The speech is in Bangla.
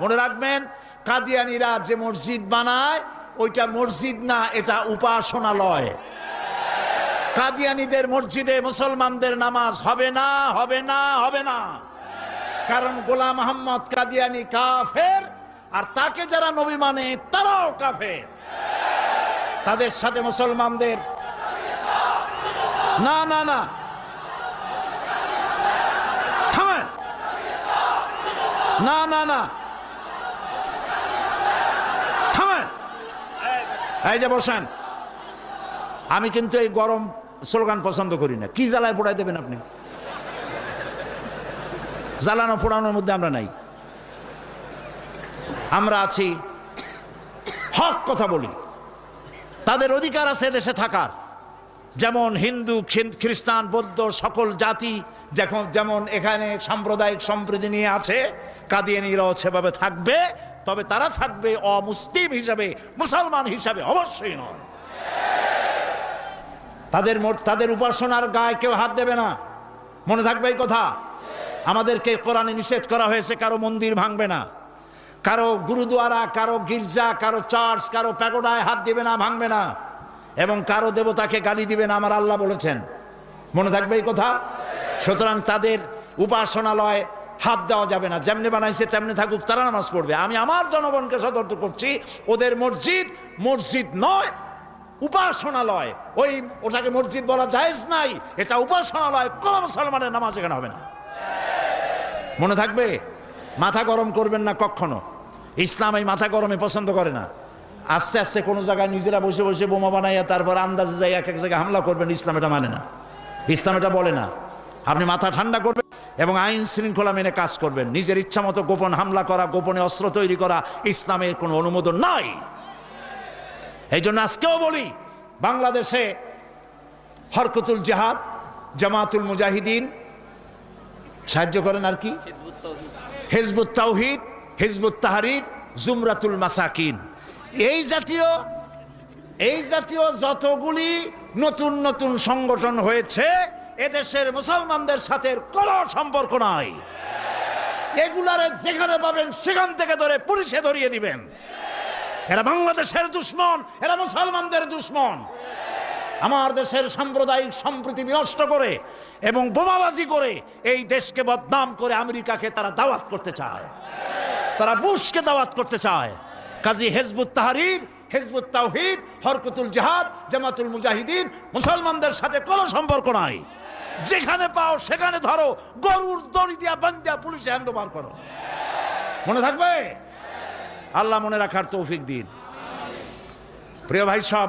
মনে রাখবেন, কাদিয়ানীরা যে মসজিদ বানায় ওইটা মসজিদ না, এটা উপাসনালয়। কাদিয়ানীদের মসজিদে মুসলমানদের নামাজ হবে না, হবে না, হবে না। কারণ গোলাম মোহাম্মদ কাদিয়ানী কাফের, আর তাকে যারা নবী মানে তারাও কাফের। তাদের সাথে মুসলমানদের না না না, থামেন, না না না, থামেন, এই যে বসেন। আমি কিন্তু এই গরম স্লোগান পছন্দ করি না। কি জ্বালায় পোড়াই দেবেন আপনি? জ্বালানো পোড়ানোর মধ্যে আমরা নাই। আমরা আছি, হক কথা বলি। তাদের অধিকার আছে দেশে থাকার, যেমন হিন্দু, খ্রিস্টান, বৌদ্ধ সকল জাতি যেমন এখানে সাম্প্রদায়িক সম্প্রীতি নিয়ে আছে, কাদিয়ানীরাও সেভাবে থাকবে। তবে তারা থাকবে অমুসলিম হিসাবে, মুসলমান হিসাবে অবশ্যই নয়। তাদের উপাসনার গায়ে কেউ হাত দেবে না, মনে থাকবে এই কথা। আমাদেরকে কোরআনে নিষেধ করা হয়েছে কারো মন্দির ভাঙবে না, কারো গুরুদুয়ারা, কারো গির্জা, কারো চার্চ, কারো প্যাগোডায় হাত দিবে না, ভাঙবে না, এবং কারো দেবতাকে গালি দিবে না, আমার আল্লাহ বলেছেন। মনে থাকবে এই কথা। সুতরাং তাদের উপাসনালয় হাত দেওয়া যাবে না। যেমনি বানাইছে তেমনি থাকুক, তারা নামাজ পড়বে। আমি আমার জনগণকে সতর্ক করছি, ওদের মসজিদ মসজিদ নয়, উপাসনালয়। ওটাকে মসজিদ বলা জায়েজ নাই, এটা উপাসনালয়। কোন মুসলমানের নামাজ এখানে হবে না, মনে থাকবে। মাথা গরম করবেন না কখনো। ইসলাম এই মাথা গরমে পছন্দ করে না। আস্তে আস্তে কোনো জায়গায় নিজেরা বসে বসে বোমা বানাইয়া তারপর আন্দাজে যাই এক এক জায়গায় হামলা করবেন, ইসলাম এটা মানে না, ইসলাম এটা বলে না। আপনি মাথা ঠান্ডা করবেন এবং আইন শৃঙ্খলা মেনে কাজ করবেন। নিজের ইচ্ছা মতো গোপন হামলা করা, গোপনে অস্ত্র তৈরি করা ইসলামের কোনো অনুমোদন নাই। এই জন্য আজকেও বলি, বাংলাদেশে হরকতুল জিহাদ, জামাতুল মুজাহিদিন সাহায্য করেন, আর কি হিজবুত তাওহীদ, হিজবুত তাহরীর, জুমরাতুল মাসাকিন, এই জাতীয় যতগুলি নতুন নতুন সংগঠন হয়েছে, এদেশের মুসলমানদের সাথে কোনো সম্পর্ক নাই। এগুলারে যেখানে পাবেন সেখান থেকে ধরে পুলিশে ধরিয়ে দিবেন। এরা বাংলাদেশের দুশ্মন, এরা মুসলমানদের দুশ্মন। আমার দেশের সাম্প্রদায়িক সম্প্রীতি বিনষ্ট করে এবং বোমাবাজি করে এই দেশকে বদনাম করে আমেরিকাকে তারা দাওয়াত করতে চায়, তারা বুশকে দাওয়াত করতে চায়। কাজী হিজবুত তাহরীর, হিজবুত তাওহীদ, হরকতুল জিহাদ, জামাতুল মুজাহিদিন মুসলমানদের সাথে কোনো সম্পর্ক নাই। যেখানে পাও সেখানে ধরো, গরুর দড়ি দিয়া বান্ধিয়া পুলিশে হ্যান্ড ওভার করো। মনে থাকবে। আল্লাহ মনে রাখার তৌফিক দিন। প্রিয় ভাই সব,